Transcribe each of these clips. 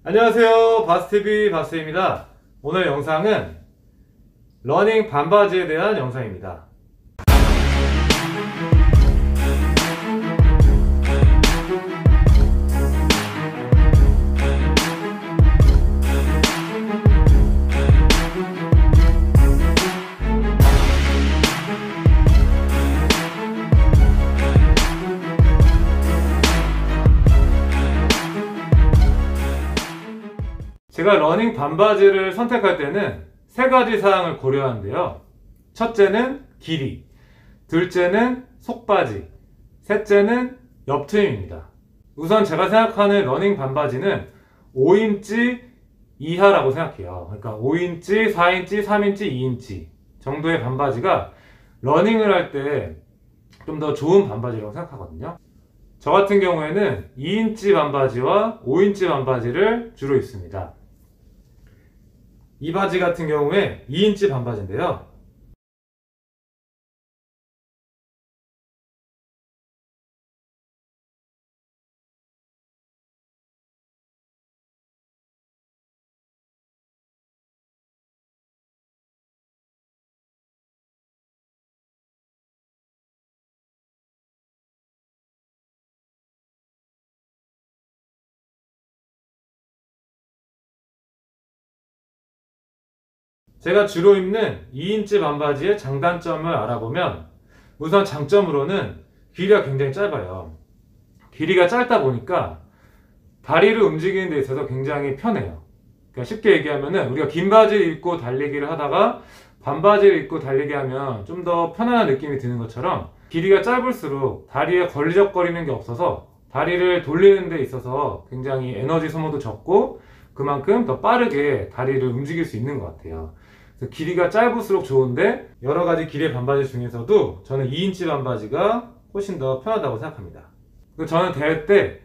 안녕하세요, 바스TV 바스입니다. 오늘 영상은 러닝 반바지에 대한 영상입니다. 제가 러닝 반바지를 선택할 때는 세 가지 사항을 고려하는데요. 첫째는 길이, 둘째는 속바지, 셋째는 옆트임입니다. 우선 제가 생각하는 러닝 반바지는 5인치 이하라고 생각해요. 그러니까 5인치, 4인치, 3인치, 2인치 정도의 반바지가 러닝을 할 때 좀 더 좋은 반바지라고 생각하거든요. 저 같은 경우에는 2인치 반바지와 5인치 반바지를 주로 입습니다. 이 바지 같은 경우에 2인치 반바지인데요. 제가 주로 입는 2인치 반바지의 장단점을 알아보면 우선 장점으로는 길이가 굉장히 짧아요. 길이가 짧다 보니까 다리를 움직이는 데 있어서 굉장히 편해요. 그러니까 쉽게 얘기하면 우리가 긴 바지를 입고 달리기를 하다가 반바지를 입고 달리기 하면 좀 더 편안한 느낌이 드는 것처럼 길이가 짧을수록 다리에 걸리적거리는 게 없어서 다리를 돌리는 데 있어서 굉장히 에너지 소모도 적고 그만큼 더 빠르게 다리를 움직일 수 있는 것 같아요. 그래서 길이가 짧을수록 좋은데 여러 가지 길이의 반바지 중에서도 저는 2인치 반바지가 훨씬 더 편하다고 생각합니다. 저는 대회 때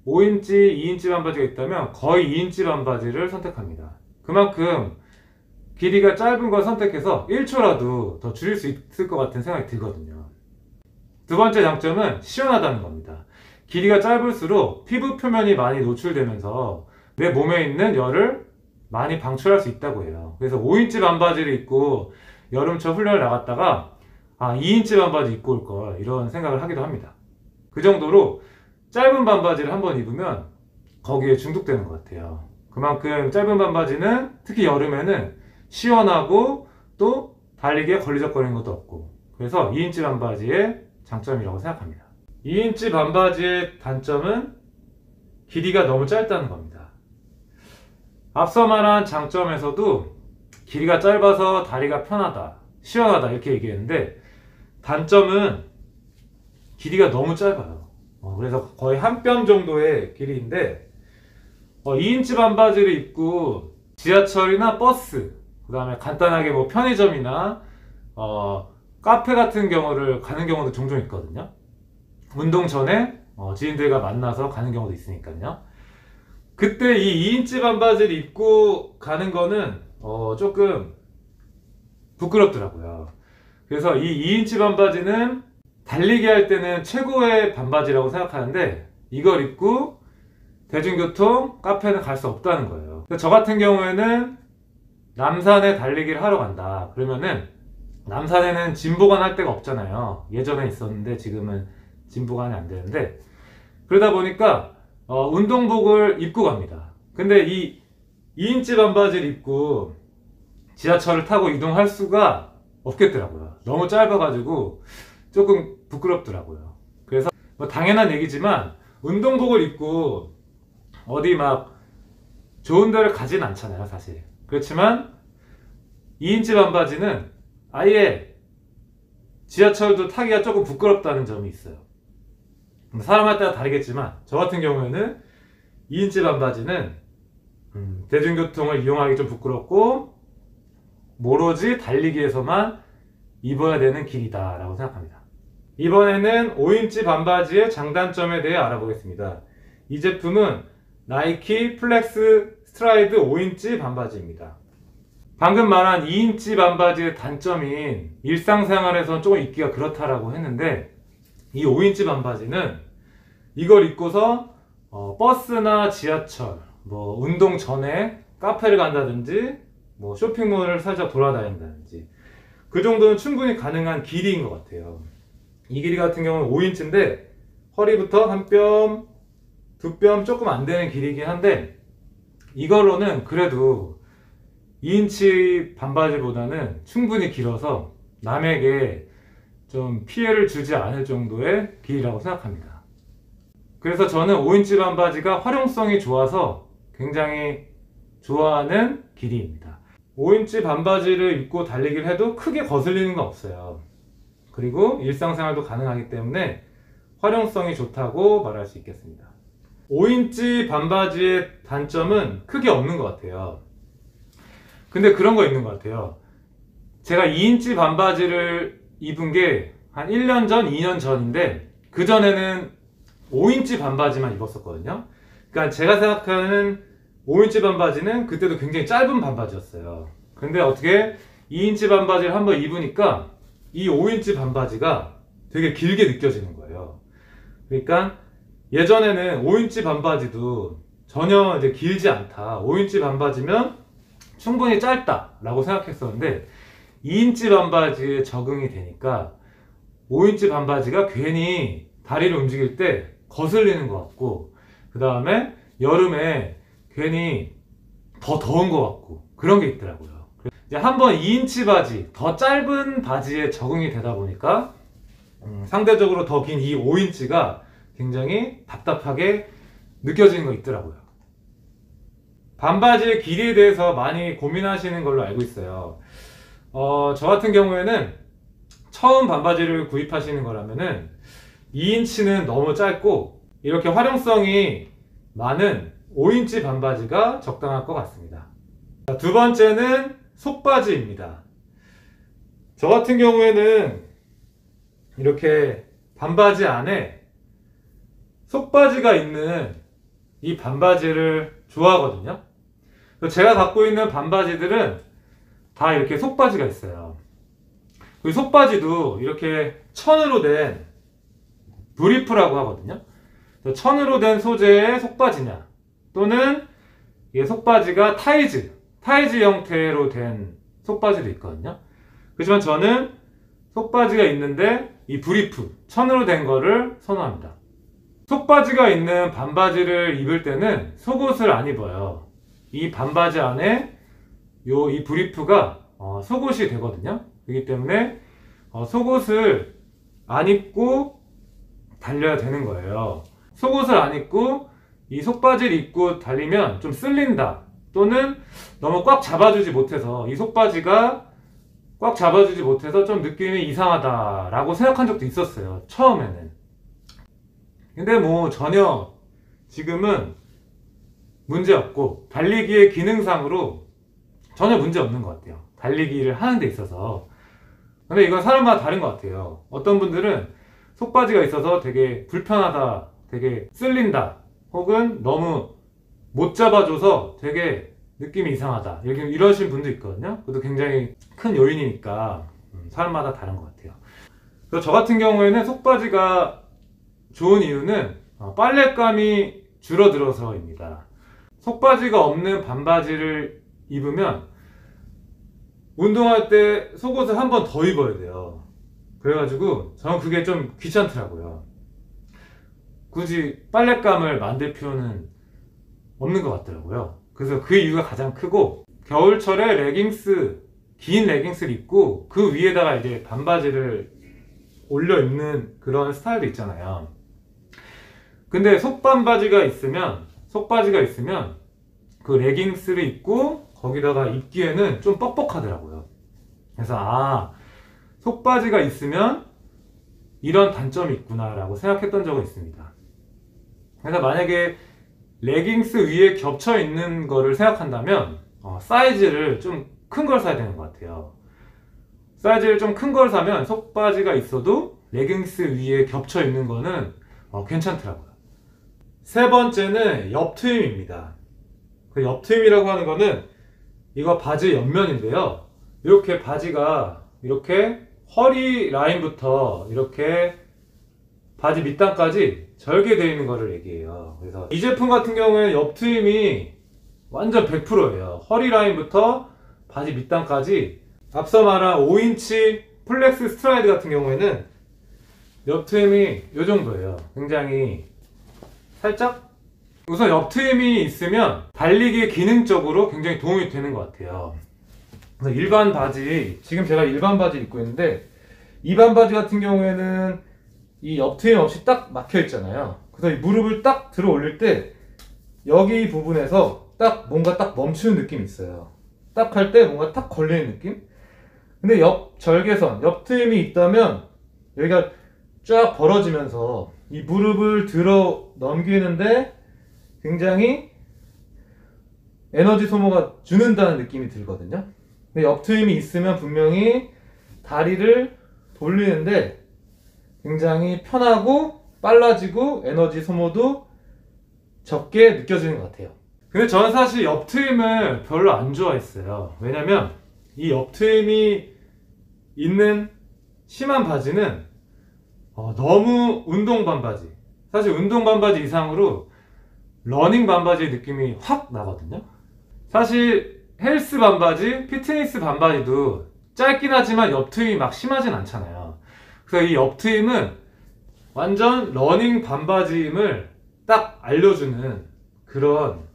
5인치, 2인치 반바지가 있다면 거의 2인치 반바지를 선택합니다. 그만큼 길이가 짧은 걸 선택해서 1초라도 더 줄일 수 있을 것 같은 생각이 들거든요. 두 번째 장점은 시원하다는 겁니다. 길이가 짧을수록 피부 표면이 많이 노출되면서 내 몸에 있는 열을 많이 방출할 수 있다고 해요. 그래서 5인치 반바지를 입고 여름철 훈련을 나갔다가 2인치 반바지 입고 올 걸 이런 생각을 하기도 합니다. 그 정도로 짧은 반바지를 한번 입으면 거기에 중독되는 것 같아요. 그만큼 짧은 반바지는 특히 여름에는 시원하고 또 달리기에 걸리적거리는 것도 없고 그래서 2인치 반바지의 장점이라고 생각합니다. 2인치 반바지의 단점은 길이가 너무 짧다는 겁니다. 앞서 말한 장점에서도 길이가 짧아서 다리가 편하다, 시원하다 이렇게 얘기했는데 단점은 길이가 너무 짧아요. 그래서 거의 한 뼘 정도의 길이인데 2인치 반바지를 입고 지하철이나 버스, 그 다음에 간단하게 뭐 편의점이나 카페 같은 경우를 가는 경우도 종종 있거든요. 운동 전에 지인들과 만나서 가는 경우도 있으니까요. 그때 이 2인치 반바지를 입고 가는 거는 조금 부끄럽더라고요. 그래서 이 2인치 반바지는 달리기 할 때는 최고의 반바지라고 생각하는데 이걸 입고 대중교통, 카페는 갈 수 없다는 거예요. 저 같은 경우에는 남산에 달리기를 하러 간다. 그러면은 남산에는 짐보관 할 데가 없잖아요. 예전에 있었는데 지금은 짐보관이 안 되는데 그러다 보니까 운동복을 입고 갑니다. 근데 이 2인치 반바지를 입고 지하철을 타고 이동할 수가 없겠더라고요. 너무 짧아가지고 조금 부끄럽더라고요. 그래서 뭐 당연한 얘기지만 운동복을 입고 어디 막 좋은 데를 가진 않잖아요, 사실. 그렇지만 2인치 반바지는 아예 지하철도 타기가 조금 부끄럽다는 점이 있어요. 사람에 따라 다르겠지만 저 같은 경우에는 2인치 반바지는 대중교통을 이용하기 좀 부끄럽고 오로지 달리기에서만 입어야 되는 길이다 라고 생각합니다. 이번에는 5인치 반바지의 장단점에 대해 알아보겠습니다. 이 제품은 나이키 플렉스 스트라이드 5인치 반바지입니다. 방금 말한 2인치 반바지의 단점인 일상생활에서는 조금 입기가 그렇다라고 했는데 이 5인치 반바지는 이걸 입고서 버스나 지하철 뭐 운동 전에 카페를 간다든지 뭐 쇼핑몰을 살짝 돌아다닌다든지 그 정도는 충분히 가능한 길이인 것 같아요. 이 길이 같은 경우는 5인치인데 허리부터 한 뼘, 두 뼘 조금 안 되는 길이긴 한데 이걸로는 그래도 2인치 반바지보다는 충분히 길어서 남에게 좀 피해를 주지 않을 정도의 길이라고 생각합니다. 그래서 저는 5인치 반바지가 활용성이 좋아서 굉장히 좋아하는 길이입니다. 5인치 반바지를 입고 달리기를 해도 크게 거슬리는 건 없어요. 그리고 일상생활도 가능하기 때문에 활용성이 좋다고 말할 수 있겠습니다. 5인치 반바지의 단점은 크게 없는 것 같아요. 근데 그런 거 있는 것 같아요. 제가 2인치 반바지를 입은 게 한 1년 전, 2년 전인데 그 전에는 5인치 반바지만 입었었거든요. 그러니까 제가 생각하는 5인치 반바지는 그때도 굉장히 짧은 반바지였어요. 근데 어떻게 2인치 반바지를 한번 입으니까 이 5인치 반바지가 되게 길게 느껴지는 거예요. 그러니까 예전에는 5인치 반바지도 전혀 이제 길지 않다. 5인치 반바지면 충분히 짧다 라고 생각했었는데 2인치 반바지에 적응이 되니까 5인치 반바지가 괜히 다리를 움직일 때 거슬리는 것 같고 그 다음에 여름에 괜히 더 더운 것 같고 그런 게 있더라고요. 이제 한번 2인치 바지, 더 짧은 바지에 적응이 되다 보니까 상대적으로 더 긴 이 5인치가 굉장히 답답하게 느껴지는 거 있더라고요. 반바지의 길이에 대해서 많이 고민하시는 걸로 알고 있어요. 저 같은 경우에는 처음 반바지를 구입하시는 거라면은 2인치는 너무 짧고 이렇게 활용성이 많은 5인치 반바지가 적당할 것 같습니다. 두 번째는 속바지입니다. 저 같은 경우에는 이렇게 반바지 안에 속바지가 있는 이 반바지를 좋아하거든요. 제가 갖고 있는 반바지들은 다 이렇게 속바지가 있어요. 그 속바지도 이렇게 천으로 된 브리프라고 하거든요. 천으로 된 소재의 속바지냐 또는 이게 속바지가 타이즈 형태로 된 속바지도 있거든요. 그렇지만 저는 속바지가 있는데 이 브리프 천으로 된 거를 선호합니다. 속바지가 있는 반바지를 입을 때는 속옷을 안 입어요. 이 반바지 안에 이 브리프가 속옷이 되거든요. 그렇기 때문에 속옷을 안 입고 달려야 되는 거예요. 속옷을 안 입고 이 속바지를 입고 달리면 좀 쓸린다 또는 너무 꽉 잡아주지 못해서 이 속바지가 꽉 잡아주지 못해서 좀 느낌이 이상하다 라고 생각한 적도 있었어요, 처음에는. 근데 뭐 전혀 지금은 문제없고 달리기의 기능상으로 전혀 문제없는 것 같아요. 달리기를 하는 데 있어서. 근데 이건 사람마다 다른 것 같아요. 어떤 분들은 속바지가 있어서 되게 불편하다, 되게 쓸린다, 혹은 너무 못 잡아줘서 되게 느낌이 이상하다 이러신 분도 있거든요. 그것도 굉장히 큰 요인이니까 사람마다 다른 것 같아요. 그래서 저 같은 경우에는 속바지가 좋은 이유는 빨랫감이 줄어들어서입니다. 속바지가 없는 반바지를 입으면 운동할 때 속옷을 한 번 더 입어야 돼요. 그래가지고 저는 그게 좀 귀찮더라고요. 굳이 빨랫감을 만들 필요는 없는 것 같더라고요. 그래서 그 이유가 가장 크고, 겨울철에 긴 레깅스를 입고 그 위에다가 이제 반바지를 올려 입는 그런 스타일도 있잖아요. 근데 속바지가 있으면 그 레깅스를 입고 거기다가 입기에는 좀 뻑뻑하더라고요. 그래서 속바지가 있으면 이런 단점이 있구나 라고 생각했던 적은 있습니다. 그래서 만약에 레깅스 위에 겹쳐 있는 거를 생각한다면 사이즈를 좀 큰 걸 사야 되는 것 같아요. 사이즈를 좀 큰 걸 사면 속바지가 있어도 레깅스 위에 겹쳐 있는 거는 괜찮더라고요. 세 번째는 옆트임입니다. 그 옆트임이라고 하는 거는 이거 바지 옆면인데요. 이렇게 바지가 이렇게 허리 라인부터 이렇게 바지 밑단까지 절개되어 있는 거를 얘기해요. 그래서 이 제품 같은 경우에는 옆트임이 완전 100%예요. 허리 라인부터 바지 밑단까지. 앞서 말한 5인치 플렉스 스트라이드 같은 경우에는 옆트임이 이 정도예요. 굉장히 살짝, 우선 옆트임이 있으면 달리기에 기능적으로 굉장히 도움이 되는 것 같아요. 그래서 일반 바지, 지금 제가 일반 바지 입고 있는데 일반 바지 같은 경우에는 이 옆트임 없이 딱 막혀 있잖아요. 그래서 이 무릎을 딱 들어 올릴 때 여기 부분에서 딱 뭔가 딱 멈추는 느낌이 있어요. 딱 할 때 뭔가 딱 걸리는 느낌? 근데 옆 절개선, 옆트임이 있다면 여기가 쫙 벌어지면서 이 무릎을 들어 넘기는데 굉장히 에너지 소모가 주는다는 느낌이 들거든요. 근데 옆트임이 있으면 분명히 다리를 돌리는데 굉장히 편하고 빨라지고 에너지 소모도 적게 느껴지는 것 같아요. 근데 저는 사실 옆트임을 별로 안 좋아했어요. 왜냐면 이 옆트임이 있는 심한 바지는 너무 운동 반바지, 사실 운동 반바지 이상으로 러닝 반바지의 느낌이 확 나거든요. 사실 헬스 반바지, 피트니스 반바지도 짧긴 하지만 옆트임이 막 심하진 않잖아요. 그래서 이 옆트임은 완전 러닝 반바지임을 딱 알려주는 그런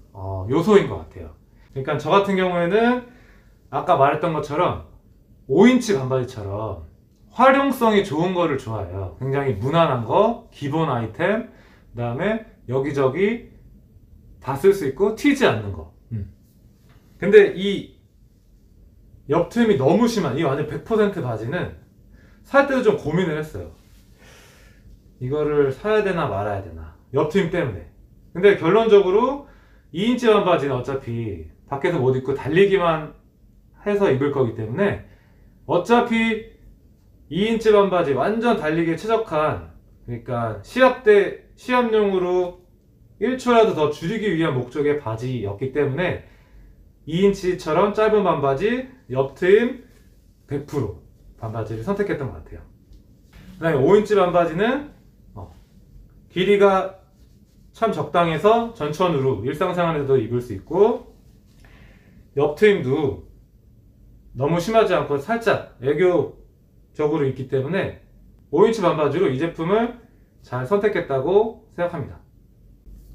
요소인 것 같아요. 그러니까 저 같은 경우에는 아까 말했던 것처럼 5인치 반바지처럼 활용성이 좋은 거를 좋아해요. 굉장히 무난한 거, 기본 아이템, 그 다음에 여기저기 다 쓸 수 있고 튀지 않는 거. 근데 이 옆트임이 너무 심한 이 완전 100% 바지는 살 때도 좀 고민을 했어요. 이거를 사야 되나 말아야 되나, 옆트임 때문에. 근데 결론적으로 2인치 반바지는 어차피 밖에서 못 입고 달리기만 해서 입을 거기 때문에 어차피 2인치 반바지 완전 달리기에 최적한, 그러니까 시합 때 시합용으로 1초라도 더 줄이기 위한 목적의 바지였기 때문에 2인치처럼 짧은 반바지, 옆트임 100% 반바지를 선택했던 것 같아요. 그 다음에 5인치 반바지는 길이가 참 적당해서 전천후로 일상생활에도 입을 수 있고, 옆트임도 너무 심하지 않고 살짝 애교적으로 있기 때문에 5인치 반바지로 이 제품을 잘 선택했다고 생각합니다.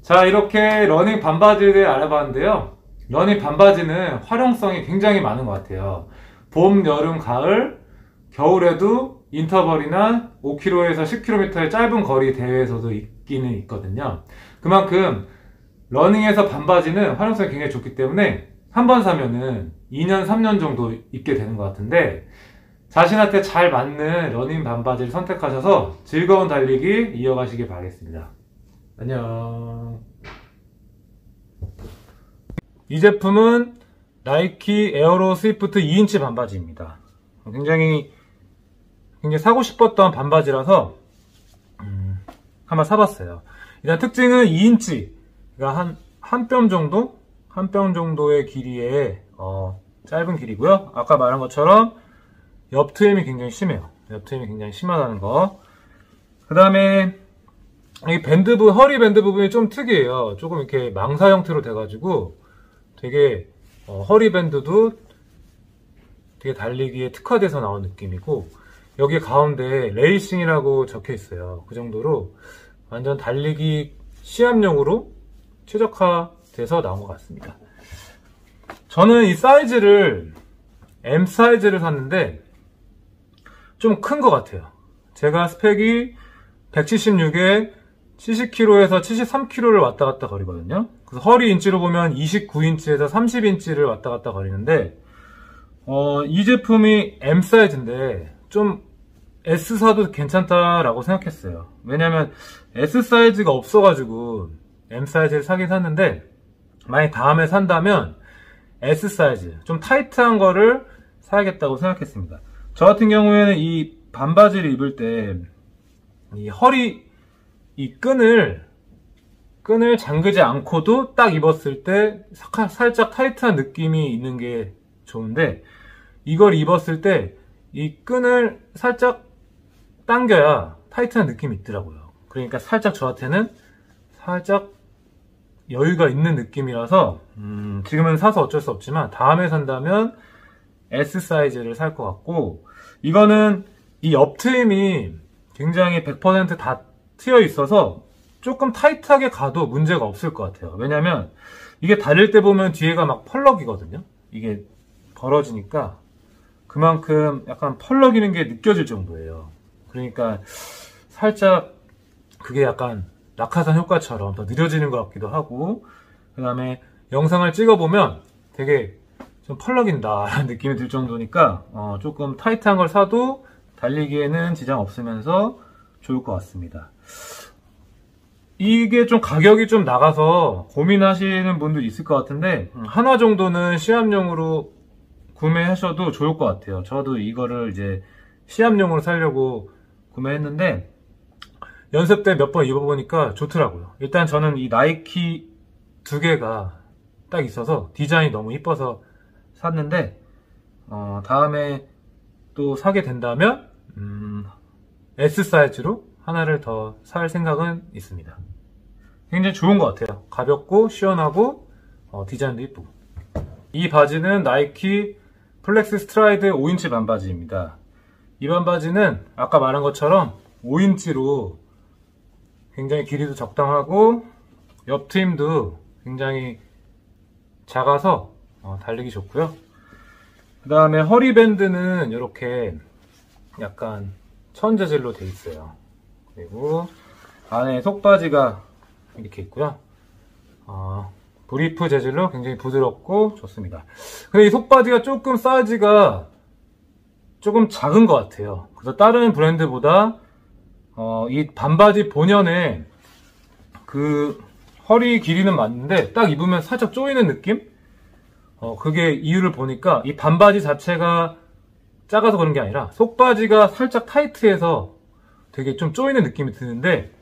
자, 이렇게 러닝 반바지를 알아봤는데요. 러닝 반바지는 활용성이 굉장히 많은 것 같아요. 봄, 여름, 가을, 겨울에도 인터벌이나 5km에서 10km의 짧은 거리 대회에서도 있기는 있거든요. 그만큼 러닝에서 반바지는 활용성이 굉장히 좋기 때문에 한 번 사면은 2년, 3년 정도 입게 되는 것 같은데, 자신한테 잘 맞는 러닝 반바지를 선택하셔서 즐거운 달리기 이어가시길 바라겠습니다. 안녕. 이 제품은 나이키 에어로 스위프트 2인치 반바지입니다. 굉장히 사고 싶었던 반바지라서 한번 사봤어요. 일단 특징은 2인치, 그러니까 한 뼘 정도? 한 뼘 정도의 길이의 짧은 길이고요. 아까 말한 것처럼 옆트임이 굉장히 심해요. 옆트임이 굉장히 심하다는 거. 그 다음에 이 허리 밴드 부분이 좀 특이해요. 조금 이렇게 망사 형태로 돼가지고 되게 허리 밴드도 되게 달리기에 특화돼서 나온 느낌이고, 여기 가운데 레이싱이라고 적혀 있어요. 그 정도로 완전 달리기 시합용으로 최적화돼서 나온 것 같습니다. 저는 이 사이즈를 M 사이즈를 샀는데 좀 큰 것 같아요. 제가 스펙이 176에 70kg에서 73kg를 왔다 갔다 거리거든요. 그래서 허리 인치로 보면 29인치에서 30인치를 왔다 갔다 거리는데, 이 제품이 M 사이즈인데 좀 S 사도 괜찮다라고 생각했어요. 왜냐면 S 사이즈가 없어가지고 M 사이즈를 사긴 샀는데, 만약 다음에 산다면 S 사이즈, 좀 타이트한 거를 사야겠다고 생각했습니다. 저 같은 경우에는 이 반바지를 입을 때 이 허리, 이 끈을 잠그지 않고도 딱 입었을 때 살짝 타이트한 느낌이 있는 게 좋은데, 이걸 입었을 때 이 끈을 살짝 당겨야 타이트한 느낌이 있더라고요. 그러니까 살짝 저한테는 살짝 여유가 있는 느낌이라서 지금은 사서 어쩔 수 없지만 다음에 산다면 S 사이즈를 살 것 같고, 이거는 이 옆트임이 굉장히 100% 다 트여 있어서 조금 타이트하게 가도 문제가 없을 것 같아요. 왜냐면 이게 달릴 때 보면 뒤에가 막 펄럭이거든요. 이게 벌어지니까 그만큼 약간 펄럭이는 게 느껴질 정도예요. 그러니까 살짝 그게 약간 낙하산 효과처럼 더 느려지는 것 같기도 하고, 그 다음에 영상을 찍어보면 되게 좀 펄럭인다 라는 느낌이 들 정도니까 조금 타이트한 걸 사도 달리기에는 지장 없으면서 좋을 것 같습니다. 이게 좀 가격이 좀 나가서 고민하시는 분도 있을 것 같은데, 하나 정도는 시합용으로 구매하셔도 좋을 것 같아요. 저도 이거를 이제 시합용으로 사려고 구매했는데 연습 때 몇 번 입어보니까 좋더라고요. 일단 저는 이 나이키 두 개가 딱 있어서 디자인이 너무 이뻐서 샀는데, 다음에 또 사게 된다면 S 사이즈로 하나를 더 살 생각은 있습니다. 굉장히 좋은 것 같아요. 가볍고 시원하고 디자인도 이쁘고. 이 바지는 나이키 플렉스 스트라이드 5인치 반바지입니다. 이 반바지는 아까 말한 것처럼 5인치로 굉장히 길이도 적당하고 옆트임도 굉장히 작아서 달리기 좋고요. 그 다음에 허리밴드는 이렇게 약간 천 재질로 되어 있어요. 그리고 안에 속바지가 이렇게 있고요. 브리프 재질로 굉장히 부드럽고 좋습니다. 근데 이 속바지가 조금 사이즈가 조금 작은 것 같아요. 그래서 다른 브랜드보다 이 반바지 본연의 그 허리 길이는 맞는데 딱 입으면 살짝 조이는 느낌? 그게 이유를 보니까 이 반바지 자체가 작아서 그런 게 아니라 속바지가 살짝 타이트해서 되게 좀 조이는 느낌이 드는데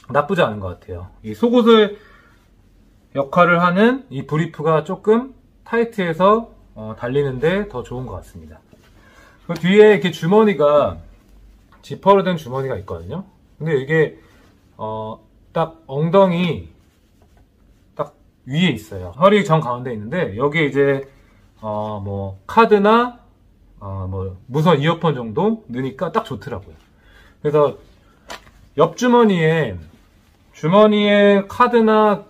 나쁘지 않은 것 같아요. 이 속옷을 역할을 하는 이 브리프가 조금 타이트해서 달리는데 더 좋은 것 같습니다. 그 뒤에 이렇게 주머니가 지퍼로 된 주머니가 있거든요. 근데 이게 딱 엉덩이 딱 위에 있어요. 허리 정 가운데 있는데 여기에 이제 뭐 카드나 뭐 무선 이어폰 정도 넣으니까 딱 좋더라고요. 그래서 옆 주머니에 카드나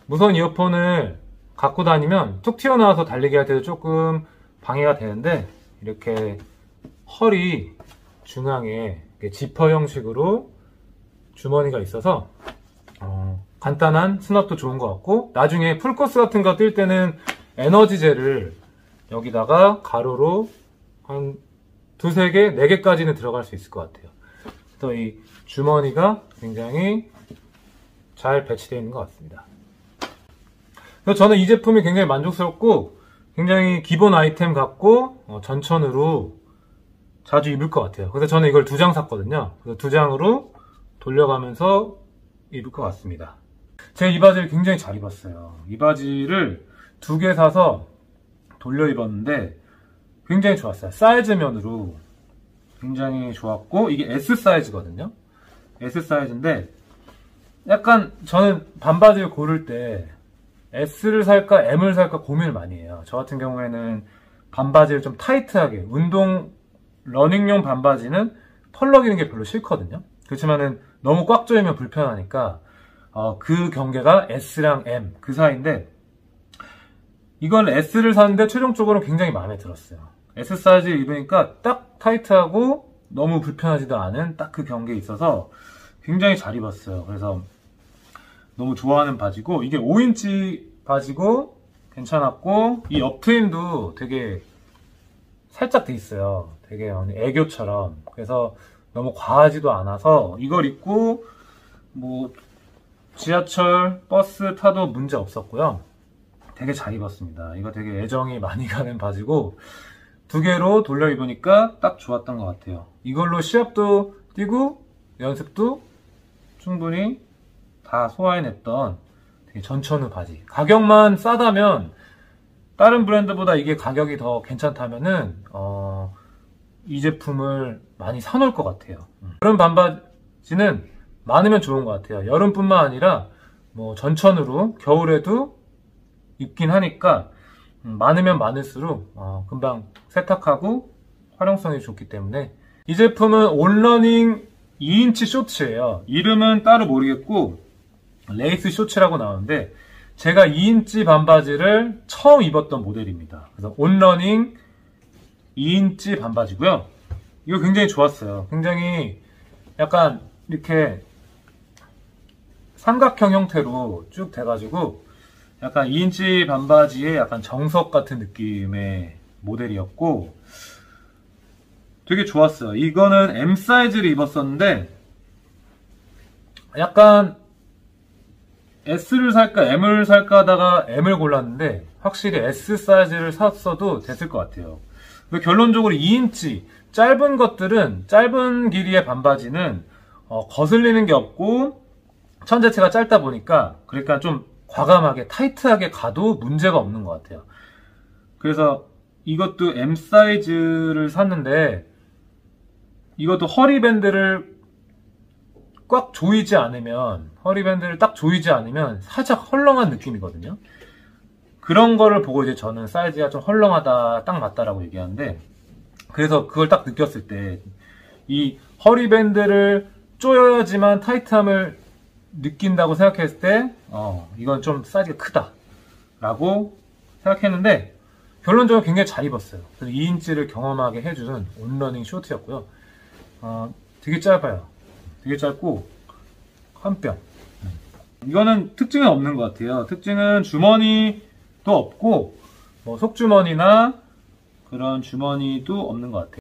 무선 이어폰을 갖고 다니면 툭 튀어나와서 달리기 할 때도 조금 방해가 되는데, 이렇게 허리 중앙에 지퍼 형식으로 주머니가 있어서 간단한 스냅도 좋은 것 같고, 나중에 풀코스 같은 거 뛸 때는 에너지젤을 여기다가 가로로 한 두세 개, 네 개까지는 들어갈 수 있을 것 같아요. 그래서 이 주머니가 굉장히 잘 배치되어 있는 것 같습니다. 그래서 저는 이 제품이 굉장히 만족스럽고 굉장히 기본 아이템 같고 전천후로 자주 입을 것 같아요. 그래서 저는 이걸 2장 샀거든요. 그래서 2장으로 돌려가면서 입을 것 같습니다. 제가 이 바지를 굉장히 잘 입었어요. 이 바지를 2개 사서 돌려 입었는데 굉장히 좋았어요. 사이즈면으로 굉장히 좋았고, 이게 S 사이즈거든요. S 사이즈인데 약간 저는 반바지를 고를 때 S를 살까 M을 살까 고민을 많이 해요. 저 같은 경우에는 반바지를 좀 타이트하게, 운동 러닝용 반바지는 펄럭이는 게 별로 싫거든요. 그렇지만은 너무 꽉 조이면 불편하니까 그 경계가 S랑 M 그 사이인데, 이건 S를 샀는데 최종적으로 굉장히 마음에 들었어요. S 사이즈를 입으니까 딱 타이트하고 너무 불편하지도 않은 딱 그 경계에 있어서 굉장히 잘 입었어요. 그래서 너무 좋아하는 바지고, 이게 5인치 바지고 괜찮았고, 이 옆트임도 되게 살짝 돼 있어요. 되게 애교처럼. 그래서 너무 과하지도 않아서 이걸 입고 뭐 지하철, 버스 타도 문제 없었고요. 되게 잘 입었습니다. 이거 되게 애정이 많이 가는 바지고 2개로 돌려 입으니까 딱 좋았던 것 같아요. 이걸로 시합도 뛰고 연습도 충분히 다 소화해냈던 되게 전천후 바지. 가격만 싸다면, 다른 브랜드보다 이게 가격이 더 괜찮다면은 이 제품을 많이 사놓을 것 같아요. 여름 반바지는 많으면 좋은 것 같아요. 여름뿐만 아니라 뭐 전천으로 겨울에도 입긴 하니까 많으면 많을수록 금방 세탁하고 활용성이 좋기 때문에 이 제품은 온러닝 2인치 쇼츠예요. 이름은 따로 모르겠고 레이스 쇼츠라고 나오는데 제가 2인치 반바지를 처음 입었던 모델입니다. 그래서 온러닝 2인치 반바지고요. 이거 굉장히 좋았어요. 굉장히 약간 이렇게 삼각형 형태로 쭉 돼가지고 약간 2인치 반바지에 약간 정석 같은 느낌의 모델이었고 되게 좋았어요. 이거는 M 사이즈를 입었었는데 약간 S를 살까 M을 살까 하다가 M을 골랐는데 확실히 S 사이즈를 샀어도 됐을 것 같아요. 결론적으로 2인치 짧은 것들은 짧은 길이의 반바지는 거슬리는 게 없고 천 자체가 짧다 보니까 그러니까 좀 과감하게 타이트하게 가도 문제가 없는 것 같아요. 그래서 이것도 M 사이즈를 샀는데 이것도 허리밴드를 꽉 조이지 않으면 허리밴드를 딱 조이지 않으면 살짝 헐렁한 느낌이거든요. 그런 거를 보고 이제 저는 사이즈가 좀 헐렁하다 딱 맞다라고 얘기하는데 그래서 그걸 딱 느꼈을 때 이 허리밴드를 조여야지만 타이트함을 느낀다고 생각했을 때 이건 좀 사이즈가 크다 라고 생각했는데 결론적으로 굉장히 잘 입었어요. 그래서 2인치를 경험하게 해주는 온러닝 쇼트였고요. 되게 짧아요. 되게 짧고 한 뼘. 이거는 특징은 없는 것 같아요. 특징은 주머니도 없고 뭐 속주머니나 그런 주머니도 없는 것 같아요.